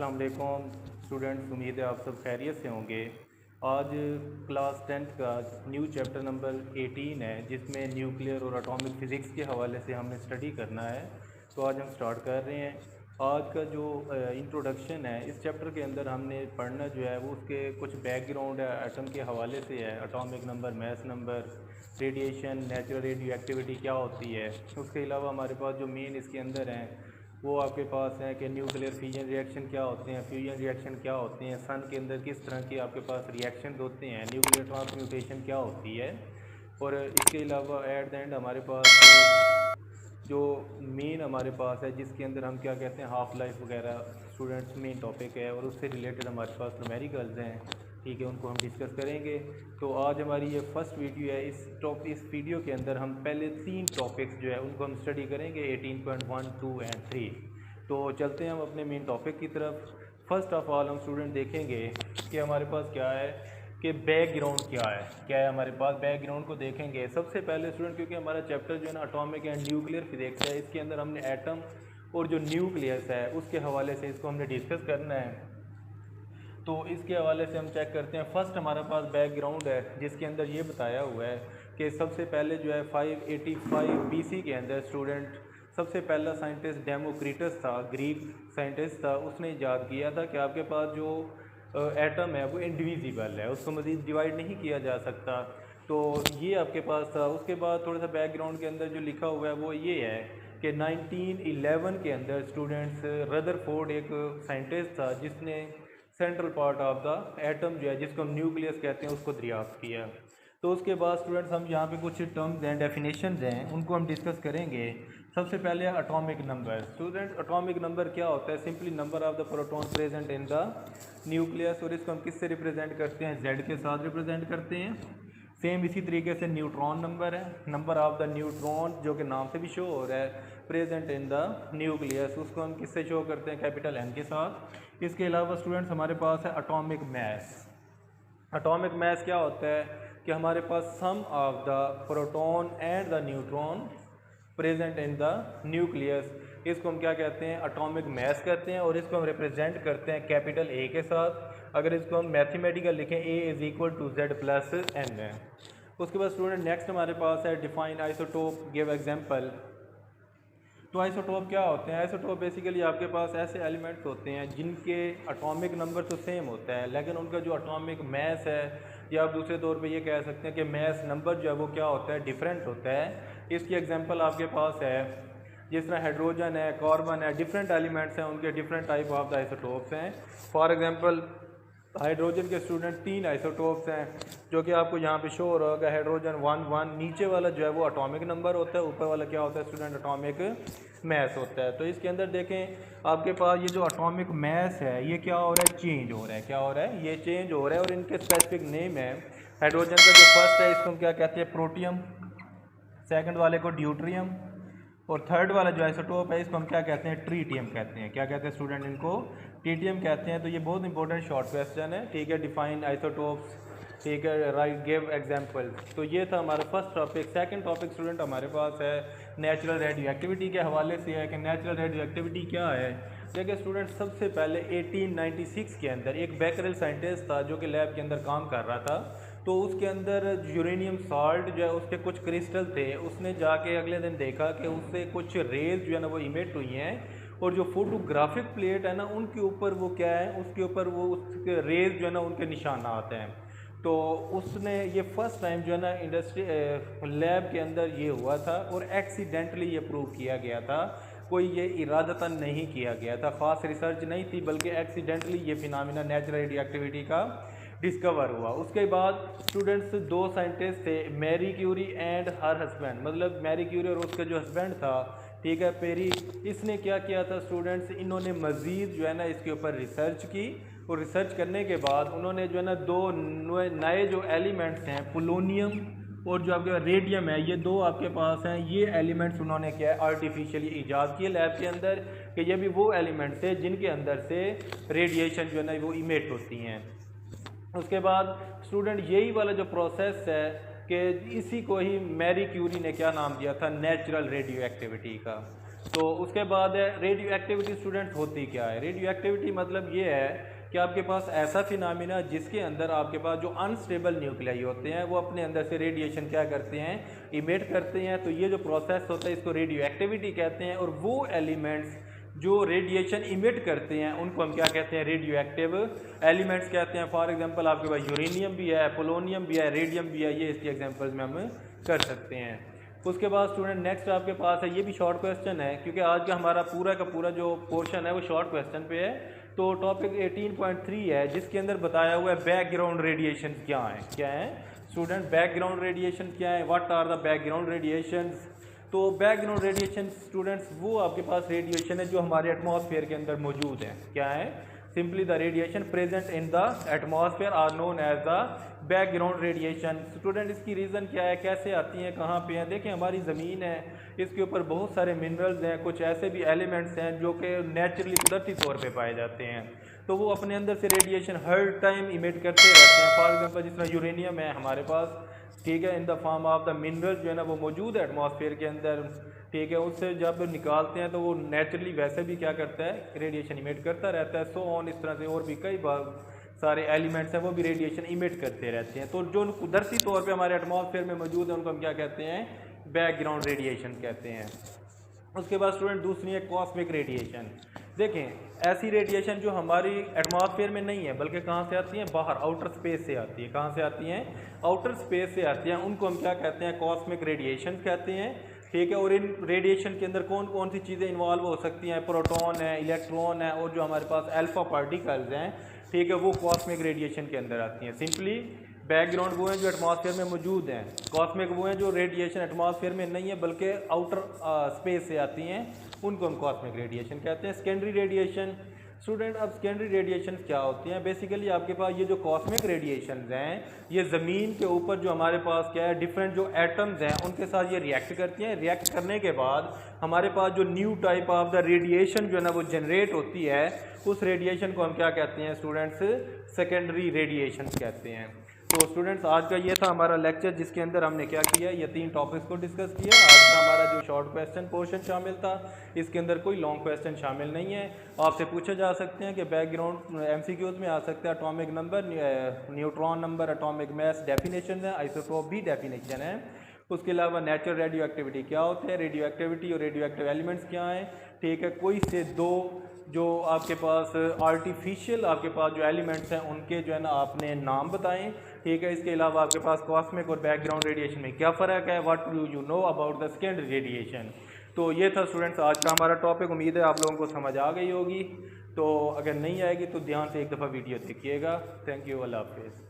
अस्सलाम वालेकुम स्टूडेंट्स, उम्मीद है आप सब खैरियत से होंगे। आज क्लास 10th का न्यू चैप्टर नंबर 18 है, जिसमें न्यूक्लियर और एटॉमिक फ़िज़िक्स के हवाले से हमने स्टडी करना है। तो आज हम स्टार्ट कर रहे हैं। आज का जो इंट्रोडक्शन है, इस चैप्टर के अंदर हमने पढ़ना जो है वो उसके कुछ बैकग्राउंड है, एटम के हवाले से है, atomic number, mass number, radiation, natural radio activity क्या होती है। उसके अलावा हमारे पास जो मेन इसके अंदर हैं वो आपके पास है कि न्यूक्लियर फ्यूजन रिएक्शन क्या होते हैं, फ्यूजन रिएक्शन क्या होते हैं, सन के अंदर किस तरह के आपके पास रिएक्शन होते हैं, न्यूक्लियर ट्रांसम्यूटेशन क्या होती है। और इसके अलावा एट द एंड हमारे पास जो मेन हमारे पास है, जिसके अंदर हम क्या कहते हैं, हाफ लाइफ वगैरह स्टूडेंट्स मेन टॉपिक है, और उससे रिलेटेड हमारे पास न्यूमेरिकल्स हैं, ठीक है, उनको हम डिस्कस करेंगे। तो आज हमारी ये फर्स्ट वीडियो है। इस वीडियो के अंदर हम पहले 3 टॉपिक्स जो है उनको हम स्टडी करेंगे, 18.1, 2 एंड 3। तो चलते हैं हम अपने मेन टॉपिक की तरफ। फर्स्ट ऑफ ऑल हम स्टूडेंट देखेंगे कि हमारे पास क्या है, कि बैकग्राउंड क्या है हमारे पास। बैकग्राउंड को देखेंगे सबसे पहले स्टूडेंट, क्योंकि हमारा चैप्टर जो है ना एटॉमिक एंड न्यूक्लियर फिजिक्स है, इसके अंदर हमने एटम और जो न्यूक्लियस है उसके हवाले से इसको हमने डिस्कस करना है। तो इसके हवाले से हम चेक करते हैं। फर्स्ट हमारे पास बैकग्राउंड है, जिसके अंदर ये बताया हुआ है कि सबसे पहले जो है 585 BC के अंदर स्टूडेंट सबसे पहला साइंटिस्ट डेमोक्रिटस था, ग्रीक साइंटिस्ट था। उसने इजाद किया था कि आपके पास जो एटम है वो इंडिविजिबल है, उसको मज़ीद डिवाइड नहीं किया जा सकता। तो ये आपके पास था। उसके बाद थोड़ा सा बैकग्राउंड के अंदर जो लिखा हुआ है वो ये है कि 1911 के अंदर स्टूडेंट्स रदरफोर्ड एक साइंटिस्ट था, जिसने central part of the atom जो है, जिसको हम न्यूक्लियस कहते हैं, उसको दरियाफ्त किया। तो उसके बाद स्टूडेंट्स हम यहाँ पे कुछ टर्म्स हैं, डेफिनेशंस हैं, उनको हम डिस्कस करेंगे। सबसे पहले atomic number. Students atomic number क्या होता है? Simply number of the proton present in the nucleus. और इसको हम किससे रिप्रेजेंट करते हैं? Z के साथ रिप्रेजेंट करते हैं। सेम इसी तरीके से न्यूट्रॉन नंबर है, नंबर ऑफ द न्यूट्रॉन, जो कि नाम से भी शो हो रहा है, प्रेजेंट इन द न्यूक्लियस, उसको हम किससे शो करते हैं? कैपिटल M के साथ। इसके अलावा स्टूडेंट्स हमारे पास है एटॉमिक मास। एटॉमिक मास क्या होता है कि हमारे पास sum of the proton and the neutron present in the nucleus, इसको हम क्या कहते हैं? एटॉमिक मास कहते हैं। और इसको हम रिप्रेजेंट करते हैं कैपिटल A के साथ। अगर इसको हम मैथमेटिकल लिखें, A is equal to Z प्लस N है। उसके बाद स्टूडेंट नेक्स्ट हमारे पास है डिफाइन आइसोटोप, गिव एग्जांपल। तो आइसोटोप क्या होते हैं? आइसोटोप बेसिकली आपके पास ऐसे एलिमेंट्स होते हैं जिनके एटॉमिक नंबर तो सेम होता है, लेकिन उनका जो एटॉमिक मास है, या आप दूसरे तौर पे ये कह सकते हैं कि मास नंबर जो है वो क्या होता है? डिफरेंट होता है। इसकी एग्जांपल आपके पास है, जिस तरह हाइड्रोजन है, कार्बन है, डिफरेंट एलिमेंट्स हैं, उनके different type of the isotopes हैं। फॉर एग्जांपल हाइड्रोजन के स्टूडेंट 3 आइसोटोप्स हैं, जो कि आपको यहाँ पे शो हो रहा होगा। हाइड्रोजन 1 नीचे वाला जो है वो एटॉमिक नंबर होता है, ऊपर वाला क्या होता है स्टूडेंट? एटॉमिक मास होता है। तो इसके अंदर देखें आपके पास ये जो एटॉमिक मास है ये क्या हो रहा है? चेंज हो रहा है। क्या हो रहा है? ये चेंज हो रहा है। और इनके स्पेसिफिक नेम है। हाइड्रोजन का जो फर्स्ट है इसको हम क्या कहते हैं? प्रोटियम। सेकंड वाले को ड्यूट्रियम। और थर्ड वाला जो आइसोटोप है इसको हम क्या कहते हैं? ट्रीटियम कहते हैं। क्या कहते हैं स्टूडेंट? इनको ट्रीटियम कहते हैं। तो ये बहुत इंपॉर्टेंट शॉर्ट क्वेश्चन है, ठीक है। डिफाइन आइसोटोप्स, ठीक है, राइट, गिव एग्जांपल। तो ये था हमारा first topic. Second topic student हमारे पास है नेचुरल रेडियो एक्टिविटी के हवाले से है कि नेचुरल रेडियो एक्टिविटी क्या है। देखिए स्टूडेंट, सबसे पहले 1896 के अंदर एक बेकरेल साइंटिस्ट था जो कि लैब के अंदर काम कर रहा था। तो उसके अंदर यूरेनियम साल्ट जो है उसके कुछ क्रिस्टल थे। उसने जाके अगले दिन देखा कि उससे कुछ रेज जो है ना वो इमिट हुई हैं, और जो फोटोग्राफिक प्लेट है ना उनके ऊपर वो क्या है? उसके ऊपर वो उसके रेज जो है ना उनके निशान आते हैं। तो उसने ये फर्स्ट टाइम जो है ना इंडस्ट्री लैब के अंदर ये हुआ था, और एक्सीडेंटली ये प्रूव किया गया था। कोई ये इरादतन नहीं किया गया था, ख़ास रिसर्च नहीं थी, बल्कि एक्सीडेंटली ये फिनोमेना नेचुरल रेडियो एक्टिविटी का डिस्कवर हुआ। उसके बाद स्टूडेंट्स 2 साइंटिस्ट थे, Marie Curie and her husband, मतलब मैरी क्यूरी और उसका जो हस्बैंड था, ठीक है, पेरी। इसने क्या किया था स्टूडेंट्स? इन्होंने मज़ीद जो है ना इसके ऊपर रिसर्च की, और रिसर्च करने के बाद उन्होंने जो है ना 2 नए जो एलिमेंट्स हैं, पोलोनियम और जो आपके रेडियम है, ये 2 आपके पास हैं। ये एलिमेंट्स उन्होंने क्या है? आर्टिफिशियली ईजाद किए लैब के अंदर, कि ये भी वो एलिमेंट्स है जिनके अंदर से रेडिएशन जो है ना वो इमिट होती हैं। उसके बाद स्टूडेंट यही वाला जो प्रोसेस है कि इसी को ही मैरी क्यूरी ने क्या नाम दिया था? नेचुरल रेडियो एक्टिविटी का। तो उसके बाद है रेडियो एक्टिविटी। स्टूडेंट्स होती क्या है रेडियो एक्टिविटी? मतलब ये है कि आपके पास ऐसा फिनोमेना जिसके अंदर आपके पास जो अनस्टेबल न्यूक्लियाई होते हैं वो अपने अंदर से रेडिएशन क्या करते हैं, इमिट करते हैं। तो ये जो प्रोसेस होता है इसको रेडियो एक्टिविटी कहते हैं। और वो एलिमेंट्स जो रेडिएशन इमिट करते हैं उनको हम क्या कहते हैं, रेडियो एक्टिव एलिमेंट्स कहते हैं। फॉर एग्जांपल आपके पास यूरेनियम भी है, पोलोनियम भी है, रेडियम भी है, ये इसके एग्जांपल्स में हम कर सकते हैं। उसके बाद स्टूडेंट नेक्स्ट आपके पास है, ये भी शॉर्ट क्वेश्चन है क्योंकि आज का हमारा पूरा का पूरा जो पोर्शन है वो शॉर्ट क्वेश्चन पे है। तो टॉपिक 18.3 है जिसके अंदर बताया हुआ है बैकग्राउंड रेडिएशन क्या है। क्या है स्टूडेंट, बैकग्राउंड रेडिएशन क्या है, what are the background radiations. तो बैकग्राउंड रेडिएशन स्टूडेंट्स वो आपके पास रेडिएशन है जो हमारे एटमॉस्फेयर के अंदर मौजूद है। क्या है, simply the radiation present in the atmosphere are known as the background radiation. Student इसकी रीज़न क्या है, कैसे आती हैं, कहाँ पे हैं? देखें हमारी ज़मीन है, इसके ऊपर बहुत सारे मिनरल्स हैं, कुछ ऐसे भी एलिमेंट्स हैं जो कि नेचुरली कुदरती तौर पे पाए जाते हैं। तो वो अपने अंदर से रेडिएशन हर टाइम इमिट करते रहते हैं। फॉर एग्जांपल जिस तरह यूरेनियम है हमारे पास, ठीक है, in the form of the mineral जो है ना वो मौजूद है एटमॉस्फेयर के अंदर, ठीक है। उससे जब निकालते हैं तो वो नेचुरली वैसे भी क्या करता है, रेडिएशन इमिट करता रहता है। सो ऑन, इस तरह से और भी कई बार सारे एलिमेंट्स हैं वो भी रेडिएशन इमिट करते रहते हैं। तो जो कुदरती तौर पे हमारे एटमॉस्फेयर में मौजूद है उनको हम क्या कहते हैं, बैकग्राउंड रेडिएशन कहते हैं। उसके बाद स्टूडेंट दूसरी है कॉस्मिक रेडिएशन। देखें ऐसी रेडिएशन जो हमारी एटमॉस्फेयर में नहीं है बल्कि कहाँ से आती हैं, बाहर आउटर स्पेस से आती है। कहाँ से आती हैं, आउटर स्पेस से आती हैं। उनको हम क्या कहते हैं, कॉस्मिक रेडिएशन कहते हैं, ठीक है। और इन रेडिएशन के अंदर कौन कौन सी चीज़ें इन्वॉल्व हो सकती हैं, प्रोटॉन है, इलेक्ट्रॉन है, और जो हमारे पास अल्फा पार्टिकल्स हैं, ठीक है, वो कॉस्मिक रेडिएशन के अंदर आती हैं। सिंपली बैकग्राउंड वो हैं जो एटमॉस्फेयर में मौजूद हैं, कॉस्मिक वो हैं जो रेडिएशन एटमॉस्फेयर में नहीं है बल्कि आउटर स्पेस से आती हैं, उनको हम कॉस्मिक रेडिएशन कहते हैं। सेकेंडरी रेडिएशन स्टूडेंट, अब सेकेंडरी रेडिएशन क्या होती हैं? बेसिकली आपके पास ये जो कॉस्मिक रेडिएशन हैं ये ज़मीन के ऊपर जो हमारे पास क्या है, डिफरेंट जो एटम्स हैं उनके साथ ये रिएक्ट करती हैं। रिएक्ट करने के बाद हमारे पास जो new type of the radiation जो है ना वो जनरेट होती है, उस रेडिएशन को हम क्या कहते हैं स्टूडेंट्स, सेकेंडरी रेडिएशन कहते हैं। तो स्टूडेंट्स आज का ये था हमारा लेक्चर जिसके अंदर हमने क्या किया, ये 3 टॉपिक्स को डिस्कस किया। आज का हमारा जो शॉर्ट क्वेश्चन पोर्शन शामिल था, इसके अंदर कोई लॉन्ग क्वेश्चन शामिल नहीं है। आपसे पूछे जा सकते हैं कि बैकग्राउंड MCQs में आ सकता है, atomic number, neutron number, atomic mass definition है, आइसोटोप भी डेफिनेशन है। उसके अलावा नेचुरल रेडियो एक्टिविटी क्या होता है, रेडियो एक्टिविटी और रेडियो एक्टिव एलिमेंट्स क्या हैं, ठीक है। कोई से 2 जो आपके पास आर्टिफिशियल आपके पास जो एलिमेंट्स हैं उनके जो है ना आपने नाम बताएं, ठीक है। इसके अलावा आपके पास कॉस्मिक और बैकग्राउंड रेडिएशन में क्या फ़र्क है, what do you know about the secondary radiation. तो ये था स्टूडेंट्स आज का हमारा टॉपिक। उम्मीद है आप लोगों को समझ आ गई होगी। तो अगर नहीं आएगी तो ध्यान से एक दफ़ा वीडियो देखिएगा। थैंक यू, अल्लाह हाफिज़।